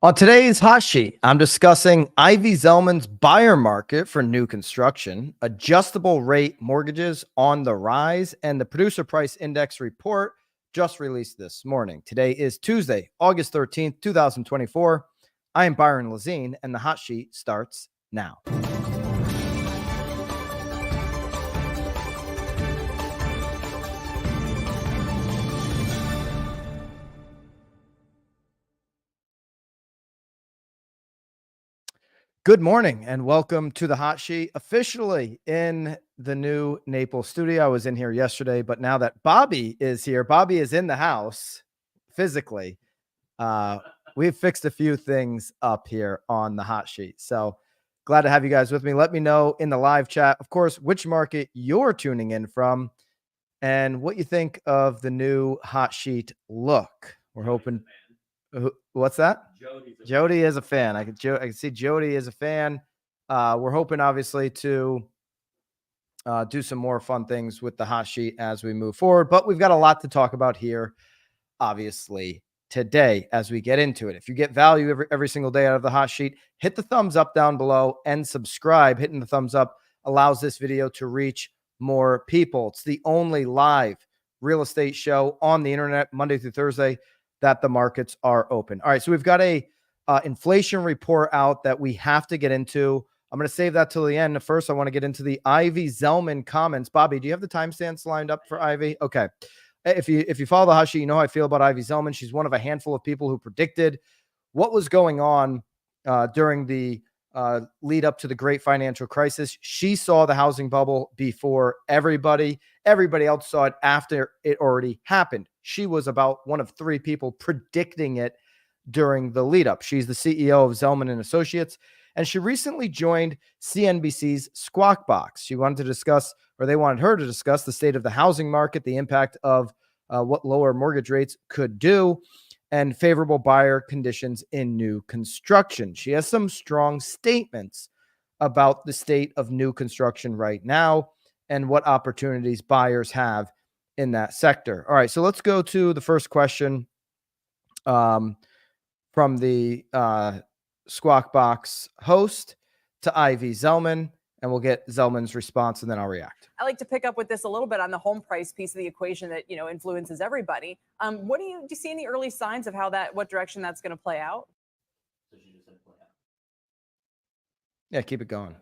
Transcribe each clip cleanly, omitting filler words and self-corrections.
On today's hot sheet, I'm discussing Ivy Zelman's buyer market for new construction, adjustable rate mortgages on the rise, and the producer price index report just released this morning. Today is Tuesday, August 13th, 2024. I am Byron Lazine, and the hot sheet starts now. Good morning and welcome to the hot sheet, officially in the new Naples studio. I was in here yesterday, but now that Bobby is here, Bobby is in the house physically. We've fixed a few things up here on the hot sheet. So glad to have you guys with me. Let me know in the live chat, of course, which market you're tuning in from and what you think of the new hot sheet look. We're hoping. What's that? Jody is a fan. I can see Jody is a fan. We're hoping, obviously, to do some more fun things with the hot sheet as we move forward. But we've got a lot to talk about here, obviously, today as we get into it. If you get value every single day out of the hot sheet, hit the thumbs up down below and subscribe. Hitting the thumbs up allows this video to reach more people. It's the only live real estate show on the internet, Monday through Thursday, that the markets are open. All right, so we've got a inflation report out that we have to get into. I'm going to save that till the end. First, I want to get into the Ivy Zelman comments. Bobby, do you have the timestamps lined up for Ivy? Okay. If you follow the hot sheet, you know how I feel about Ivy Zelman. She's one of a handful of people who predicted what was going on during the lead up to the great financial crisis. She saw the housing bubble before everybody. Everybody else saw it after it already happened. She was about one of three people predicting it during the lead up. She's the CEO of Zelman and Associates, and she recently joined CNBC's Squawk Box. She wanted to discuss, or they wanted her to discuss, the state of the housing market, the impact of what lower mortgage rates could do, and favorable buyer conditions in new construction. She has some strong statements about the state of new construction right now and what opportunities buyers have in that sector. All right, so let's go to the first question from the Squawk Box host to Ivy Zelman, and we'll get Zelman's response and then I'll react. I like to pick up with this a little bit on the home price piece of the equation that, influences everybody. What do you see any early signs of what direction that's going to play out? Yeah, keep it going.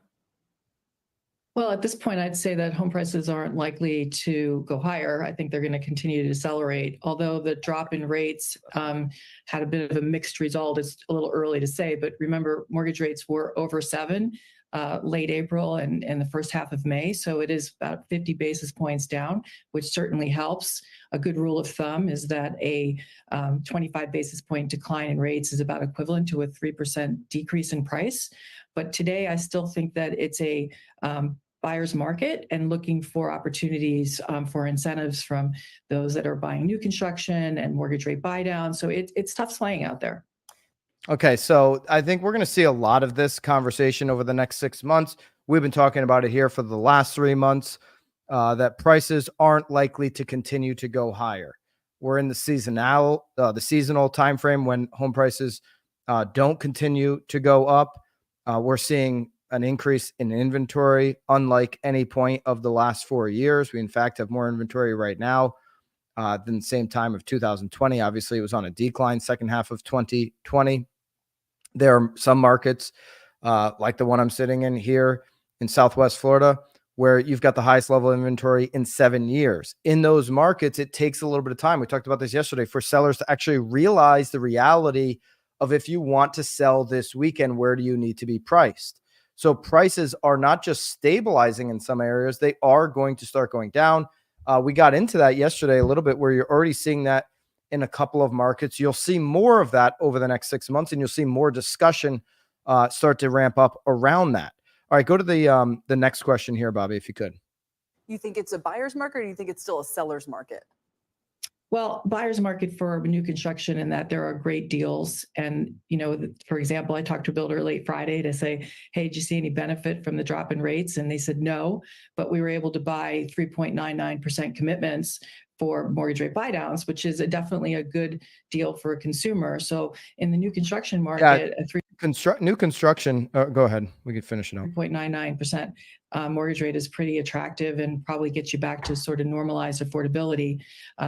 Well, at this point, I'd say that home prices aren't likely to go higher. I think they're going to continue to decelerate. Although the drop in rates had a bit of a mixed result, it's a little early to say. But remember, mortgage rates were over 7 late April and the first half of May. So it is about 50 basis points down, which certainly helps. A good rule of thumb is that a 25 basis point decline in rates is about equivalent to a 3% decrease in price. But today, I still think that it's a buyer's market and looking for opportunities for incentives from those that are buying new construction and mortgage rate buy down. So it's tough slaying out there. Okay, so I think we're going to see a lot of this conversation over the next 6 months. We've been talking about it here for the last 3 months, that prices aren't likely to continue to go higher. We're in the seasonal time frame when home prices don't continue to go up. We're seeing an increase in inventory, unlike any point of the last 4 years. We, in fact, have more inventory right now than the same time of 2020. Obviously, it was on a decline second half of 2020. There are some markets, like the one I'm sitting in here in Southwest Florida, where you've got the highest level of inventory in 7 years. In those markets, it takes a little bit of time. We talked about this yesterday, for sellers to actually realize the reality of, if you want to sell this weekend, where do you need to be priced? So prices are not just stabilizing in some areas, they are going to start going down. We got into that yesterday a little bit, where you're already seeing that in a couple of markets. You'll see more of that over the next 6 months, and you'll see more discussion start to ramp up around that. All right, go to the next question here, Bobby, if you could. You think it's a buyer's market, or do you think it's still a seller's market? Well, buyer's market for new construction, in that there are great deals. And, for example, I talked to a builder late Friday to say, hey, did you see any benefit from the drop in rates? And they said no, but we were able to buy 3.99% commitments for mortgage rate buydowns, which is definitely a good deal for a consumer. So in the new construction market, a new construction. Go ahead. We can finish it up. 3.99% mortgage rate is pretty attractive and probably gets you back to sort of normalized affordability.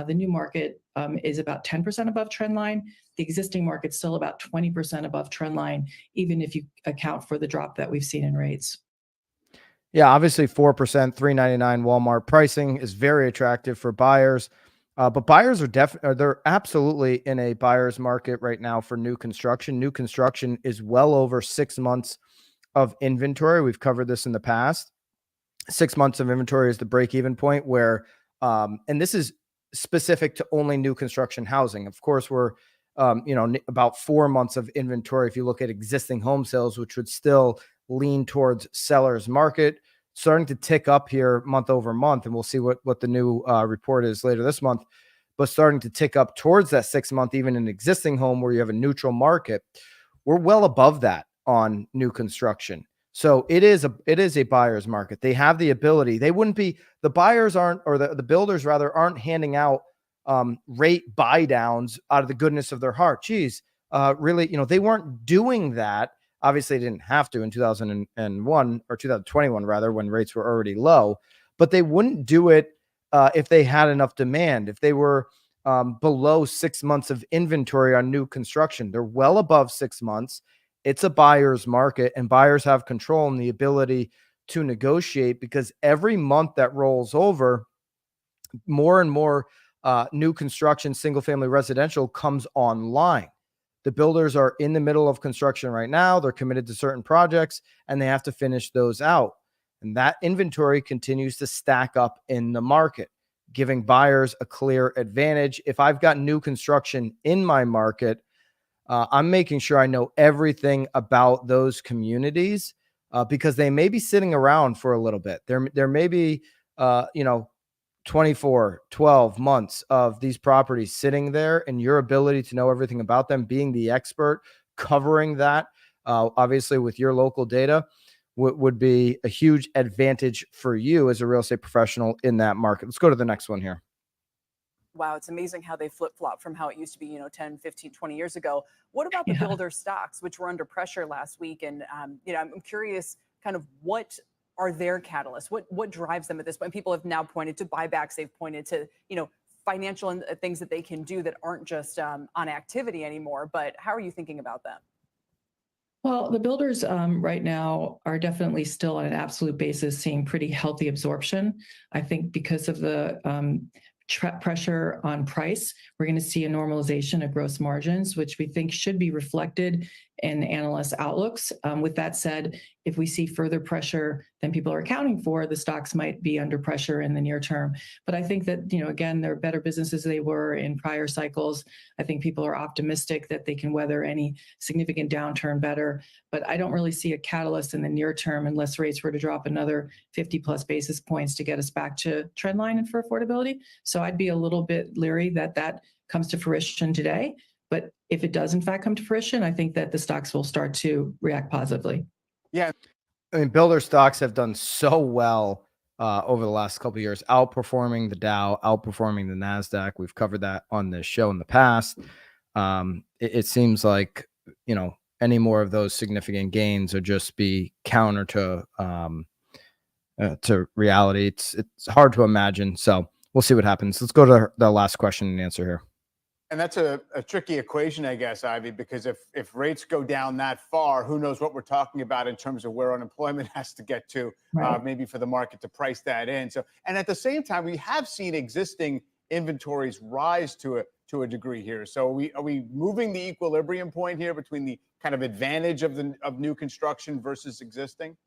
The new market is about 10% above trend line. The existing market's still about 20% above trend line, even if you account for the drop that we've seen in rates. Yeah, obviously 4%, $399 Walmart pricing is very attractive for buyers. But buyers they're absolutely in a buyer's market right now for new construction. New construction is well over 6 months of inventory. We've covered this in the past. 6 months of inventory is the break-even point where, and this is specific to only new construction housing. Of course, we're, about 4 months of inventory if you look at existing home sales, which would still lean towards seller's market, starting to tick up here month over month. And we'll see what the new report is later this month, but starting to tick up towards that 6 month, even in existing home where you have a neutral market. We're well above that on new construction. So it is a buyer's market. They have the ability. They wouldn't be, the buyers aren't, or the builders rather, aren't handing out rate buy downs out of the goodness of their heart. Geez, really, they weren't doing that. Obviously, they didn't have to in 2001 or 2021, rather, when rates were already low, but they wouldn't do it if they had enough demand. If they were below 6 months of inventory on new construction, they're well above 6 months. It's a buyer's market, and buyers have control and the ability to negotiate, because every month that rolls over, more and more new construction, single family residential comes online. The builders are in the middle of construction right now. They're committed to certain projects and they have to finish those out. And that inventory continues to stack up in the market, giving buyers a clear advantage. If I've got new construction in my market, I'm making sure I know everything about those communities because they may be sitting around for a little bit. There may be, 24, 12 months of these properties sitting there, and your ability to know everything about them, being the expert, covering that, obviously with your local data, would be a huge advantage for you as a real estate professional in that market. Let's go to the next one here. Wow, it's amazing how they flip-flop from how it used to be, 10, 15, 20 years ago. What about the builder stocks, which were under pressure last week? And, I'm curious kind of what are their catalysts? What drives them at this point? People have now pointed to buybacks. They've pointed to, financial and things that they can do that aren't just on activity anymore. But how are you thinking about them? Well, the builders right now are definitely still on an absolute basis seeing pretty healthy absorption. I think because of the pressure on price, we're going to see a normalization of gross margins, which we think should be reflected in analysts' outlooks. With that said, if we see further pressure than people are accounting for, the stocks might be under pressure in the near term. But I think that, again, they're better businesses than they were in prior cycles. I think people are optimistic that they can weather any significant downturn better. But I don't really see a catalyst in the near term unless rates were to drop another 50 plus basis points to get us back to trend line and for affordability. So I'd be a little bit leery that comes to fruition today. But if it does, in fact, come to fruition, I think that the stocks will start to react positively. Yeah. I mean, builder stocks have done so well over the last couple of years, outperforming the Dow, outperforming the NASDAQ. We've covered that on this show in the past. It seems like, any more of those significant gains would just be counter to reality. It's hard to imagine. So we'll see what happens. Let's go to the last question and answer here. And that's a tricky equation, I guess, Ivy, because if rates go down that far, who knows what we're talking about in terms of where unemployment has to get to, right, maybe for the market to price that in. So, and at the same time, we have seen existing inventories rise to a degree here. So are we moving the equilibrium point here between the kind of advantage of new construction versus existing?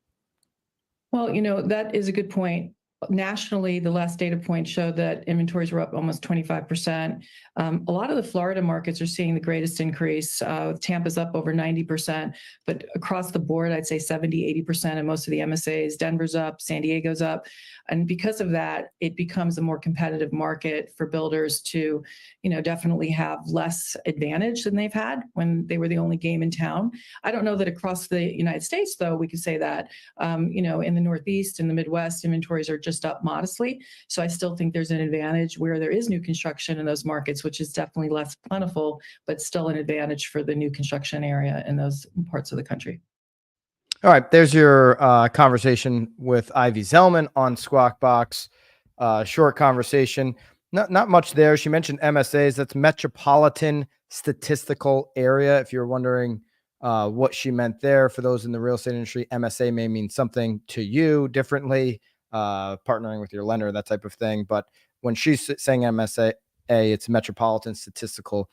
Well, that is a good point. Nationally, the last data point showed that inventories were up almost 25%. A lot of the Florida markets are seeing the greatest increase. Tampa's up over 90%, but across the board, I'd say 70, 80% in most of the MSAs. Denver's up, San Diego's up. And because of that, it becomes a more competitive market for builders to, definitely have less advantage than they've had when they were the only game in town. I don't know that across the United States, though, we could say that, in the Northeast and the Midwest, inventories are just just up modestly. So I still think there's an advantage where there is new construction in those markets, which is definitely less plentiful, but still an advantage for the new construction area in those parts of the country. All right, there's your conversation with Ivy Zelman on Squawk Box. Short conversation, not much there. She mentioned MSAs. That's Metropolitan Statistical Area. If you're wondering what she meant there, for those in the real estate industry, MSA may mean something to you differently, partnering with your lender, that type of thing. But when she's saying MSA, it's Metropolitan Statistical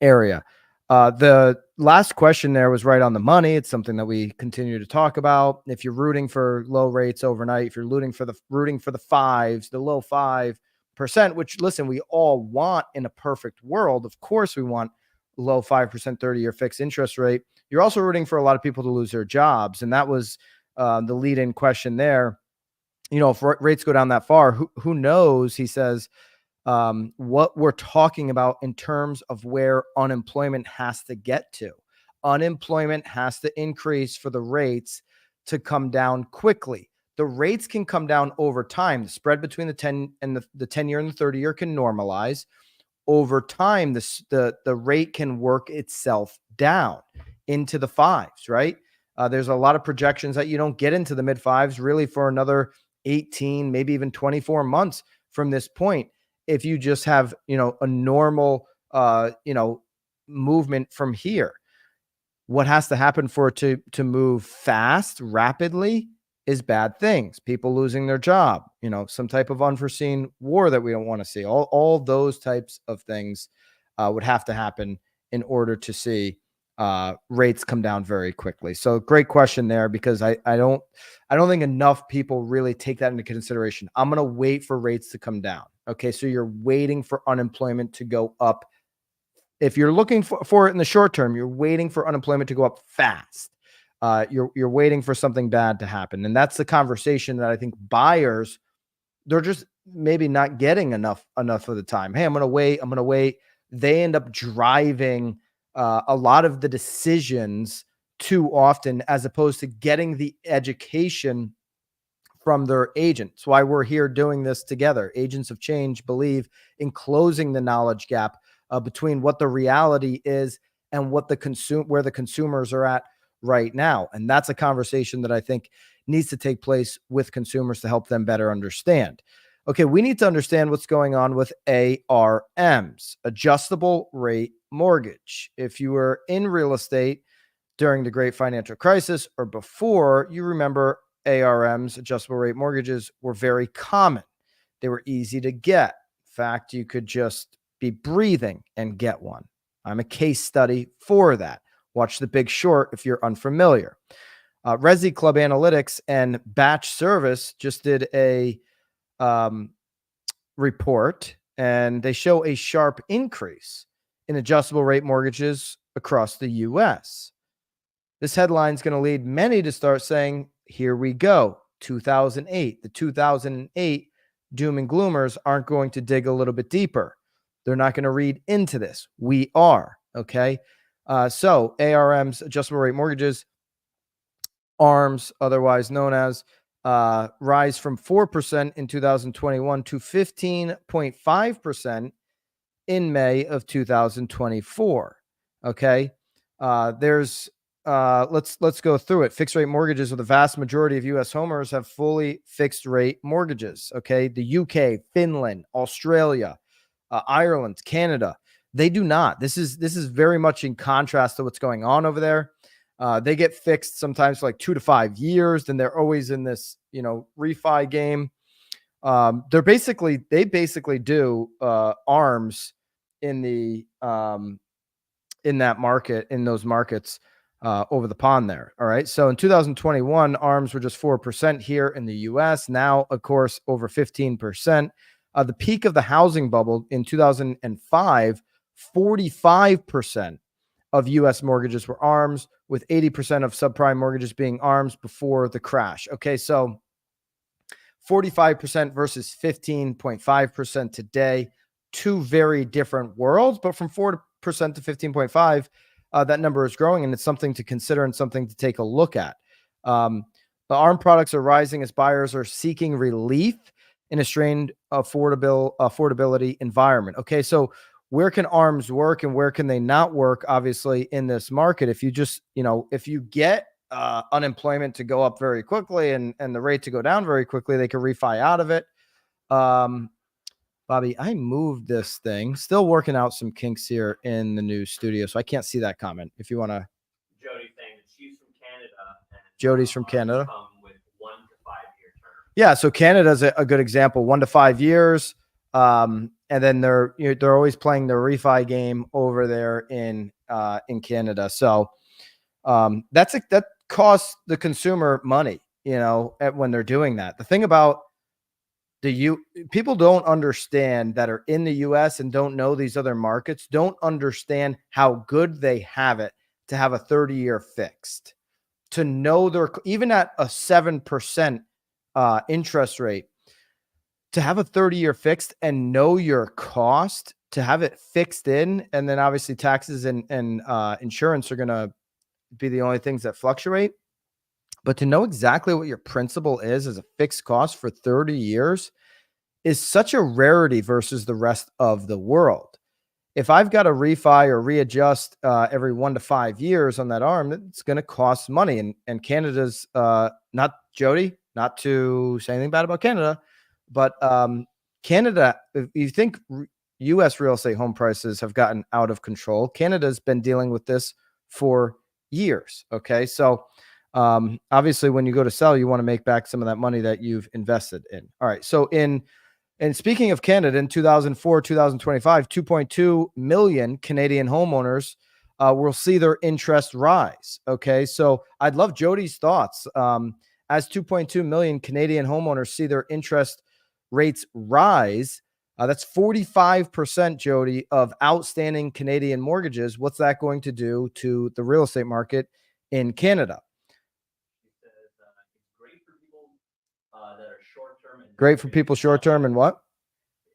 Area. The last question there was right on the money. It's something that we continue to talk about. If you're rooting for low rates overnight, if you're rooting for the fives, the low 5%, which, listen, we all want in a perfect world. Of course, we want low 5% 30-year fixed interest rate. You're also rooting for a lot of people to lose their jobs, and that was the lead-in question there. If rates go down that far, who knows? He says, what we're talking about in terms of where unemployment has to get to. Unemployment has to increase for the rates to come down quickly. The rates can come down over time. The spread between the 10 and the 10-year and the 30-year can normalize. Over time, the rate can work itself down into the 5s, right? There's a lot of projections that you don't get into the mid-5s really for another 18, maybe even 24 months from this point. If you just have, a normal, movement from here. What has to happen for it to move fast, rapidly, is bad things. People losing their job, some type of unforeseen war that we don't want to see. All those types of things would have to happen in order to see rates come down very quickly. So great question there, because I don't think enough people really take that into consideration. I'm going to wait for rates to come down. Okay. So you're waiting for unemployment to go up. If you're looking for it in the short term, you're waiting for unemployment to go up fast. You're waiting for something bad to happen. And that's the conversation that I think buyers, they're just maybe not getting enough of the time. Hey, I'm going to wait. They end up driving a lot of the decisions too often, as opposed to getting the education from their agent. That's why we're here doing this together. Agents of Change believe in closing the knowledge gap between what the reality is and what where the consumers are at right now. And that's a conversation that I think needs to take place with consumers to help them better understand. Okay, we need to understand what's going on with ARMs, adjustable rate mortgage. If you were in real estate during the great financial crisis or before, you remember ARMs, adjustable rate mortgages, were very common. They were easy to get. In fact, you could just be breathing and get one. I'm a case study for that. Watch The Big Short if you're unfamiliar. Resi Club Analytics and Batch Service just did a report, and they show a sharp increase in adjustable rate mortgages across the U.S. This headline is going to lead many to start saying, here we go, 2008. The 2008 doom and gloomers aren't going to dig a little bit deeper. They're not going to read into this. We are, okay? So ARMs, adjustable rate mortgages, ARMs, otherwise known as, rise from 4% in 2021 to 15.5% in May of 2024. Okay. Let's go through it. Fixed rate mortgages, with the vast majority of U.S. homers have fully fixed rate mortgages. Okay. The UK, Finland, Australia, Ireland, Canada, they do not. This is very much in contrast to what's going on over there. They get fixed sometimes for like 2 to 5 years. Then they're always in this, refi game. They basically do ARMs in the in that market, in those markets over the pond there. All right. So in 2021, ARMs were just 4% here in the US. Now, of course, over 15%. The peak of the housing bubble in 2005, 45% of U.S. mortgages were ARMs, with 80% of subprime mortgages being ARMs before the crash. Okay, so 45% versus 15.5% today, two very different worlds, but from 4% to 15.5%, that number is growing, and it's something to consider and something to take a look at. The ARM products are rising as buyers are seeking relief in a strained affordability environment. Okay, so where can ARMs work and where can they not work? Obviously, in this market, if you just, if you get unemployment to go up very quickly and the rate to go down very quickly, they can refi out of it. Bobby, I moved this thing. Still working out some kinks here in the new studio, so I can't see that comment. If you want to. Jody saying that she's from Canada. And, Jody's from Canada. Come with 1 to 5 year term. Yeah, so Canada's a good example. 1 to 5 years. And then they're always playing the refi game over there in Canada. So that costs the consumer money, when they're doing that. The thing about people don't understand that are in the US and don't know these other markets, don't understand how good they have it to have a 30-year fixed, to know even at a 7% interest rate, to have a 30-year fixed and know your cost, to have it fixed in, and then obviously taxes and insurance are going to be the only things that fluctuate. But to know exactly what your principal is as a fixed cost for 30 years is such a rarity versus the rest of the world. If I've got to refi or readjust every 1 to 5 years on that ARM, it's going to cost money. And Canada's not, Jody, not to say anything bad about Canada, but Canada, if you think U.S. real estate home prices have gotten out of control, Canada's been dealing with this for years. Okay, so obviously when you go to sell, you want to make back some of that money that you've invested in. All right, so and speaking of Canada, in 2004, 2025, 2.2 million Canadian homeowners will see their interest rise. Okay, so I'd love Jody's thoughts. As 2.2 million Canadian homeowners see their interest rates rise, that's 45%, Jody, of outstanding Canadian mortgages. What's that going to do to the real estate market in Canada? Great for people short term and what?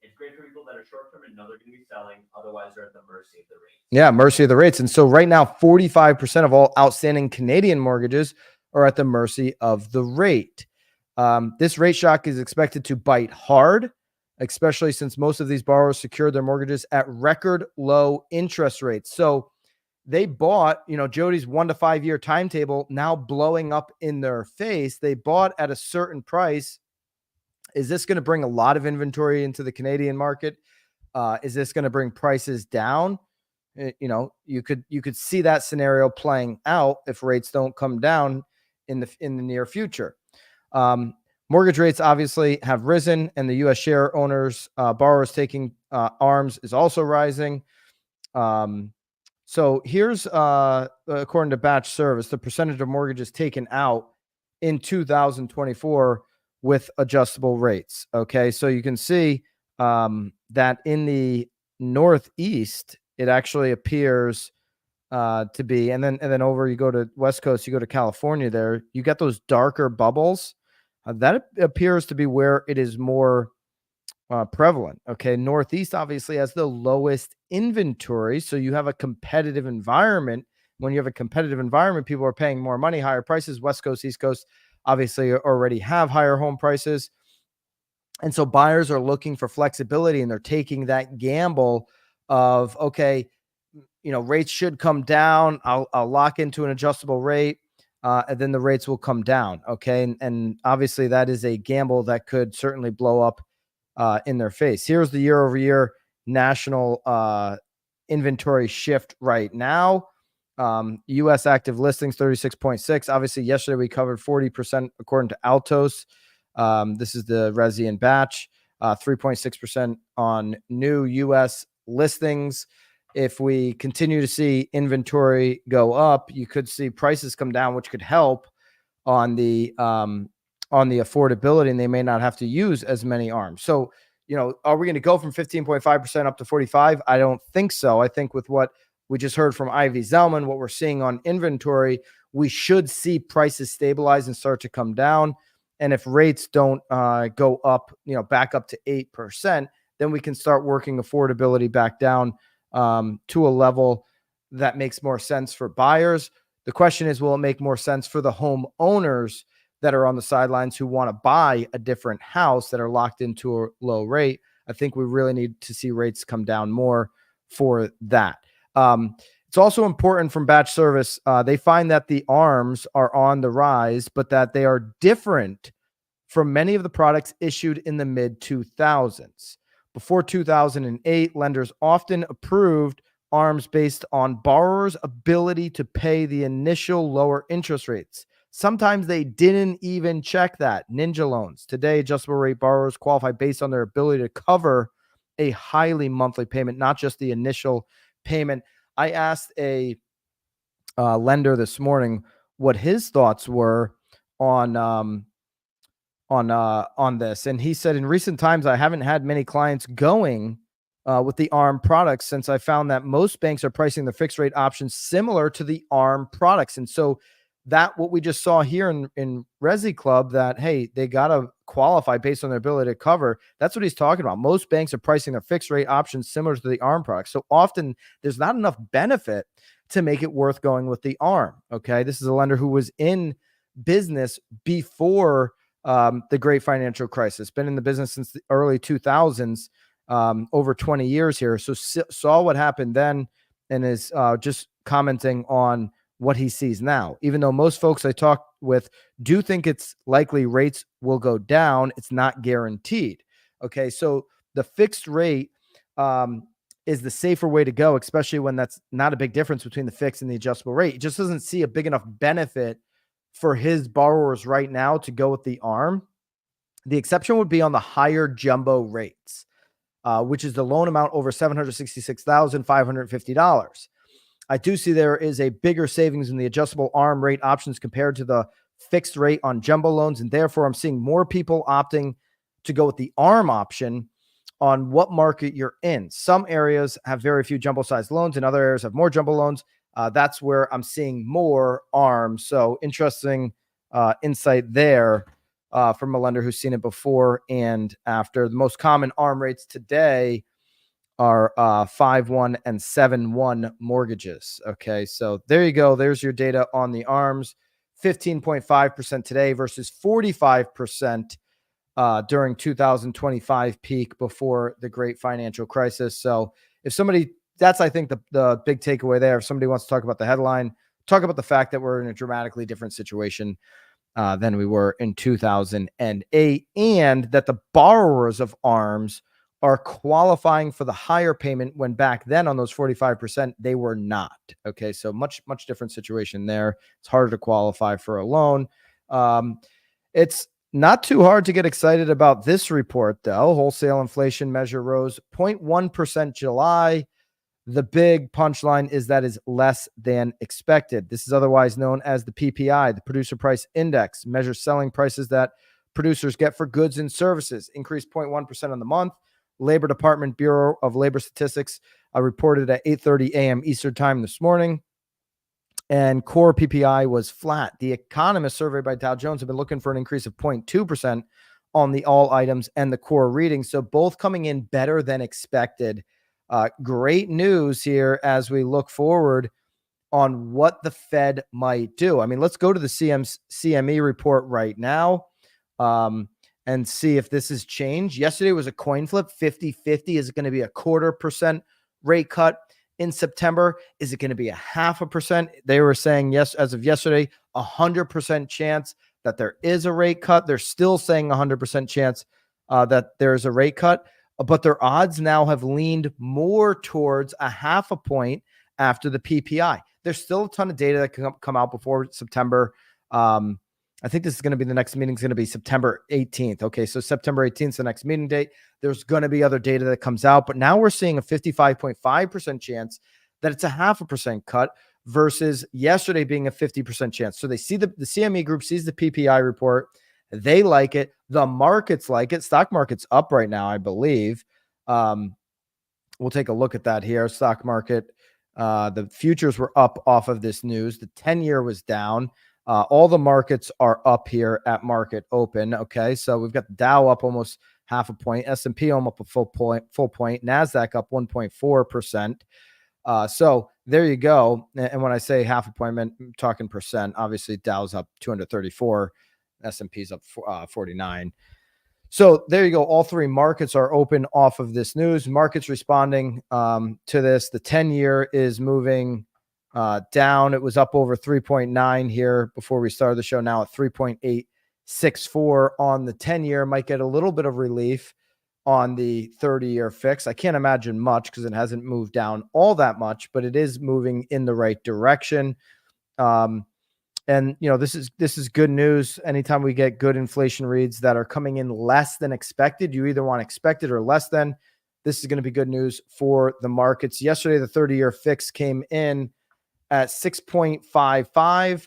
It's great for people that are short term and know they're going to be selling. Otherwise, they're at the mercy of the rates. Yeah, mercy of the rates. And so right now, 45% of all outstanding Canadian mortgages are at the mercy of the rate. This rate shock is expected to bite hard, especially since most of these borrowers secured their mortgages at record low interest rates. So they bought, Jody's 1 to 5 year timetable now blowing up in their face. They bought at a certain price. Is this going to bring a lot of inventory into the Canadian market? Is this going to bring prices down? You could see that scenario playing out if rates don't come down in the near future. Mortgage rates obviously have risen, and the U.S. share owners, borrowers taking ARMs is also rising. So here's, according to Batch Service, the percentage of mortgages taken out in 2024 with adjustable rates. Okay, so you can see that in the Northeast, it actually appears to be, and then over you go to West Coast, you go to California. There you get those darker bubbles. That appears to be where it is more prevalent. Okay, Northeast obviously has the lowest inventory, so you have a competitive environment. When you have a competitive environment, people are paying more money, higher prices. West Coast, East Coast obviously already have higher home prices. And so buyers are looking for flexibility, and they're taking that gamble of, okay, rates should come down. I'll lock into an adjustable rate, and then the rates will come down. Okay. And obviously that is a gamble that could certainly blow up in their face. Here's the year over year national inventory shift right now. U.S. active listings, 36.6. Obviously, yesterday we covered 40% according to Altos. This is the Resi and Batch, 3.6% on new U.S. listings. If we continue to see inventory go up, you could see prices come down, which could help on the affordability, and they may not have to use as many ARMs. So, are we going to go from 15.5% up to 45? I don't think so. I think with what we just heard from Ivy Zelman, what we're seeing on inventory, we should see prices stabilize and start to come down. And if rates don't go up, back up to 8%, then we can start working affordability back down to a level that makes more sense for buyers. The question is, will it make more sense for the homeowners that are on the sidelines who want to buy a different house that are locked into a low rate. I think we really need to see rates come down more for that. It's also important from batch service. They find that the ARMs are on the rise, but that they are different from many of the products issued in the mid 2000s. Before 2008, lenders often approved ARMs based on borrowers' ability to pay the initial lower interest rates. Sometimes they didn't even check that. Ninja loans. Today, adjustable rate borrowers qualify based on their ability to cover a highly monthly payment, not just the initial payment. I asked a lender this morning what his thoughts were on this, and he said, in recent times, I haven't had many clients going with the ARM products since I found that most banks are pricing their fixed rate options similar to the ARM products. And so that what we just saw here in Resi Club, that, hey, they got to qualify based on their ability to cover. That's what he's talking about. Most banks are pricing their fixed rate options similar to the ARM products. So often there's not enough benefit to make it worth going with the ARM. Okay. This is a lender who was in business before the great financial crisis, been in the business since the early 2000s, over 20 years here. So saw what happened then and is just commenting on what he sees now. Even though most folks I talk with do think it's likely rates will go down, it's not guaranteed. Okay, so the fixed rate is the safer way to go, especially when that's not a big difference between the fixed and the adjustable rate. He just doesn't see a big enough benefit for his borrowers right now to go with the ARM. The exception would be on the higher jumbo rates, which is the loan amount over $766,550. I do see there is a bigger savings in the adjustable ARM rate options compared to the fixed rate on jumbo loans, and therefore I'm seeing more people opting to go with the ARM option on what market you're in. Some areas have very few jumbo sized loans, and other areas have more jumbo loans. That's where I'm seeing more ARMs. So interesting insight there from a lender who's seen it before and after. The most common ARM rates today are 5-1 and 7-1 mortgages. Okay, so there you go. There's your data on the ARMs. 15.5% today versus 45% during 2025 peak before the great financial crisis. So if somebody, that's, I think, the big takeaway there. If somebody wants to talk about the headline, talk about the fact that we're in a dramatically different situation than we were in 2008, and that the borrowers of ARMs are qualifying for the higher payment when back then on those 45%, they were not. Okay, so much different situation there. It's harder to qualify for a loan. It's not too hard to get excited about this report, though. Wholesale inflation measure rose 0.1% July. The big punchline is that is less than expected. This is otherwise known as the PPI, the Producer Price Index, measures selling prices that producers get for goods and services, increased 0.1% on the month. Labor Department Bureau of Labor Statistics reported at 8:30 a.m. Eastern Time this morning, and core PPI was flat. The economists surveyed by Dow Jones have been looking for an increase of 0.2% on the all items and the core reading. So both coming in better than expected. Great news here as we look forward on what the Fed might do. I mean, let's go to the CME report right now and see if this has changed. Yesterday was a coin flip, 50-50. Is it going to be a 0.25% rate cut in September? Is it going to be 0.5%? They were saying, yes, as of yesterday, 100% chance that there is a rate cut. They're still saying 100% chance that there's a rate cut, but their odds now have leaned more towards 0.5 point after the PPI. There's still a ton of data that can come out before September. I think this is going to be the next meeting is going to be September 18th. Okay, so September 18th is the next meeting date. There's going to be other data that comes out, but now we're seeing a 55.5% chance that it's a 0.5% cut versus yesterday being a 50% chance. So they see the CME group sees the PPI report. They like it. The markets like it. Stock market's up right now, I believe. We'll take a look at that here. Stock market. The futures were up off of this news. The 10-year was down. All the markets are up here at market open. Okay, so we've got the Dow up almost 0.5 point, S&P almost up a full point, NASDAQ up 1.4%. So there you go. And when I say 0.5 point, I'm talking percent. Obviously, Dow's up 234 S&P's up 49. So there you go. All three markets are open off of this news. Markets responding to this. The 10-year is moving down. It was up over 3.9 here before we started the show. Now at 3.864 on the 10-year. Might get a little bit of relief on the 30-year fix. I can't imagine much because it hasn't moved down all that much, but it is moving in the right direction. And this is good news. Anytime we get good inflation reads that are coming in less than expected, you either want expected or less than. This is going to be good news for the markets. Yesterday, the 30-year fix came in at 6.55,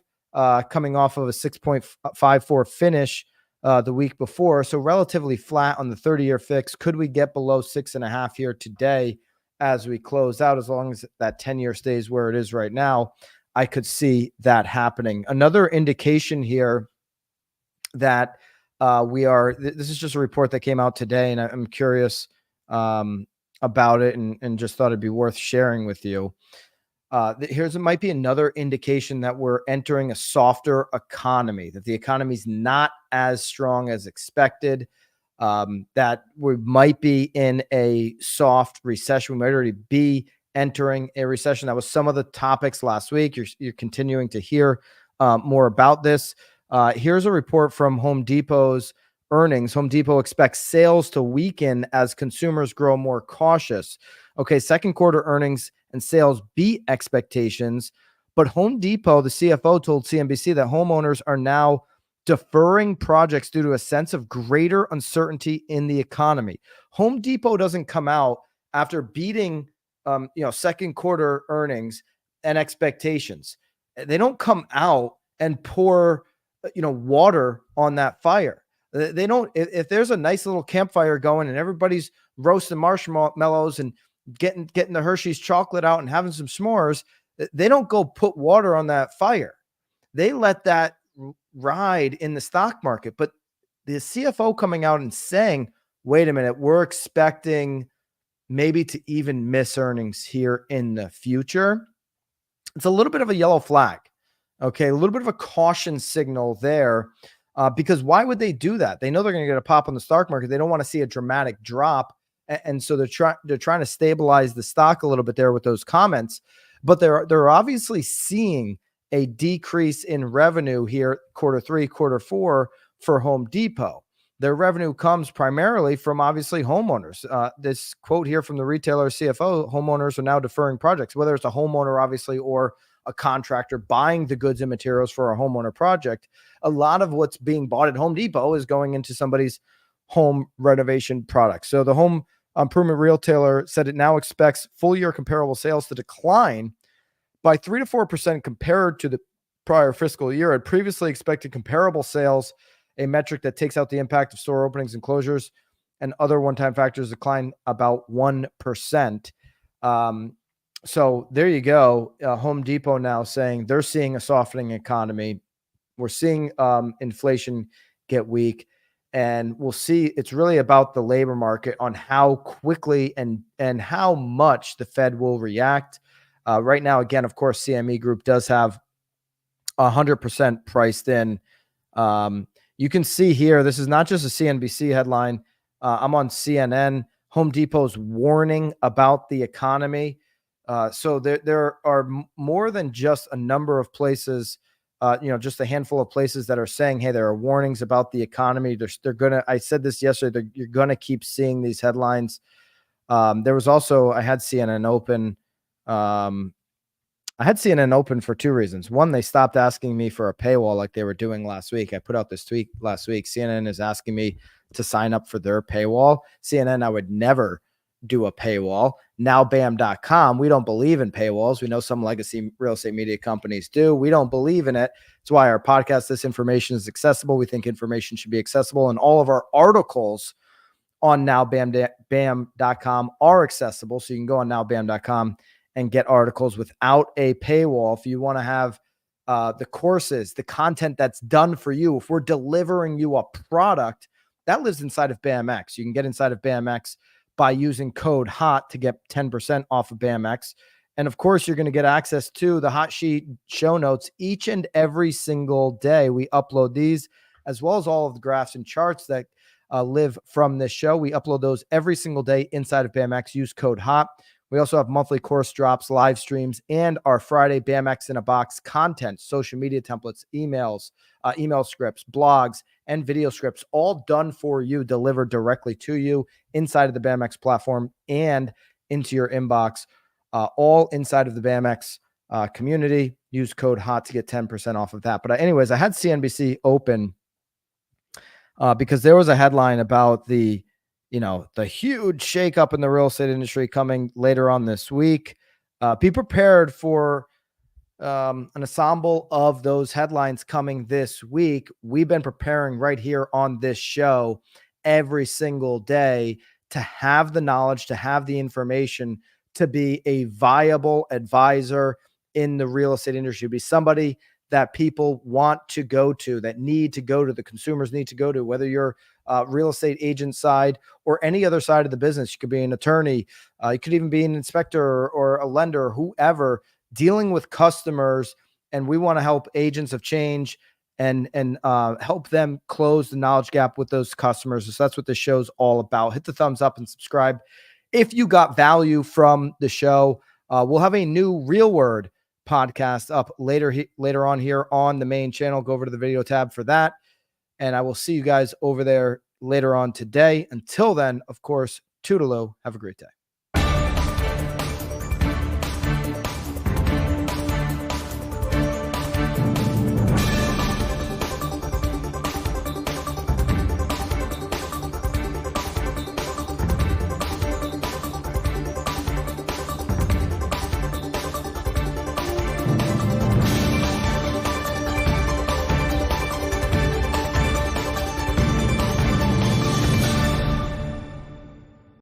coming off of a 6.54 finish the week before. So relatively flat on the 30-year fix. Could we get below 6.5 here today as we close out? As long as that 10-year stays where it is right now, I could see that happening. Another indication here that this is just a report that came out today, and I'm curious about it and just thought it'd be worth sharing with you. Might be another indication that we're entering a softer economy, that the economy's not as strong as expected, that we might be in a soft recession. We might already be entering a recession. That was some of the topics last week. You're continuing to hear more about this. Here's a report from Home Depot's earnings. Home Depot expects sales to weaken as consumers grow more cautious. Okay, second quarter earnings and sales beat expectations, but Home Depot, the CFO, told CNBC that homeowners are now deferring projects due to a sense of greater uncertainty in the economy. Home Depot doesn't come out after beating second quarter earnings and expectations. They don't come out and pour, water on that fire. They don't, if there's a nice little campfire going and everybody's roasting marshmallows and getting the Hershey's chocolate out and having some s'mores, they don't go put water on that fire. They let that ride in the stock market. But the CFO coming out and saying, wait a minute, we're expecting maybe to even miss earnings here in the future. It's a little bit of a yellow flag. Okay, a little bit of a caution signal there, because why would they do that? They know they're going to get a pop on the stock market. They don't want to see a dramatic drop, and so they're trying to stabilize the stock a little bit there with those comments. But they're obviously seeing a decrease in revenue here, quarter three, quarter four for Home Depot. Their revenue comes primarily from obviously homeowners. This quote here from the retailer CFO: homeowners are now deferring projects, whether it's a homeowner, obviously, or a contractor buying the goods and materials for a homeowner project. A lot of what's being bought at Home Depot is going into somebody's home renovation product. So the home improvement retailer said it now expects full year comparable sales to decline by 3 to 4% compared to the prior fiscal year. It previously expected comparable sales, a metric that takes out the impact of store openings and closures and other one-time factors, decline about 1%. So there you go. Home Depot now saying they're seeing a softening economy. We're seeing inflation get weak, and we'll see. It's really about the labor market on how quickly and how much the Fed will react. Right now, again, of course, CME Group does have 100% priced in. You can see here, this is not just a CNBC headline. I'm on CNN. Home Depot's warning about the economy. So there are more than just a number of places, just a handful of places that are saying, hey, there are warnings about the economy. They're going to, I said this yesterday, you're going to keep seeing these headlines. There was also, I had CNN open. I had CNN open for two reasons. One, they stopped asking me for a paywall like they were doing last week. I put out this tweet last week. CNN is asking me to sign up for their paywall. CNN, I would never do a paywall. Nowbam.com, we don't believe in paywalls. We know some legacy real estate media companies do. We don't believe in it. It's why our podcast, This Information is Accessible. We think information should be accessible, and all of our articles on nowbam.com are accessible. So you can go on nowbam.com and get articles without a paywall. If you want to have the courses, the content that's done for you, if we're delivering you a product that lives inside of BAMX, you can get inside of BAMX by using code HOT to get 10% off of BAMX. And of course, you're going to get access to the Hot Sheet show notes each and every single day. We upload these as well as all of the graphs and charts that live from this show. We upload those every single day inside of BAMX. Use code HOT. We also have monthly course drops, live streams, and our Friday BAMX in a Box content, social media templates, emails, email scripts, blogs, and video scripts, all done for you, delivered directly to you inside of the BAMX platform and into your inbox, all inside of the BAMX community. Use code HOT to get 10% off of that. But anyways, I had CNBC open because there was a headline about the huge shakeup in the real estate industry coming later on this week. Be prepared for an ensemble of those headlines coming this week. We've been preparing right here on this show every single day to have the knowledge, to have the information, to be a viable advisor in the real estate industry, be somebody that people want to go to, that need to go to, the consumers need to go to, whether you're real estate agent side or any other side of the business. You could be an attorney. You could even be an inspector or a lender, or whoever, dealing with customers. And we want to help agents of change and help them close the knowledge gap with those customers. So that's what this show's all about. Hit the thumbs up and subscribe if you got value from the show. We'll have a new Real Word podcast up later on here on the main channel. Go over to the video tab for that. And I will see you guys over there later on today. Until then, of course, toodaloo. Have a great day.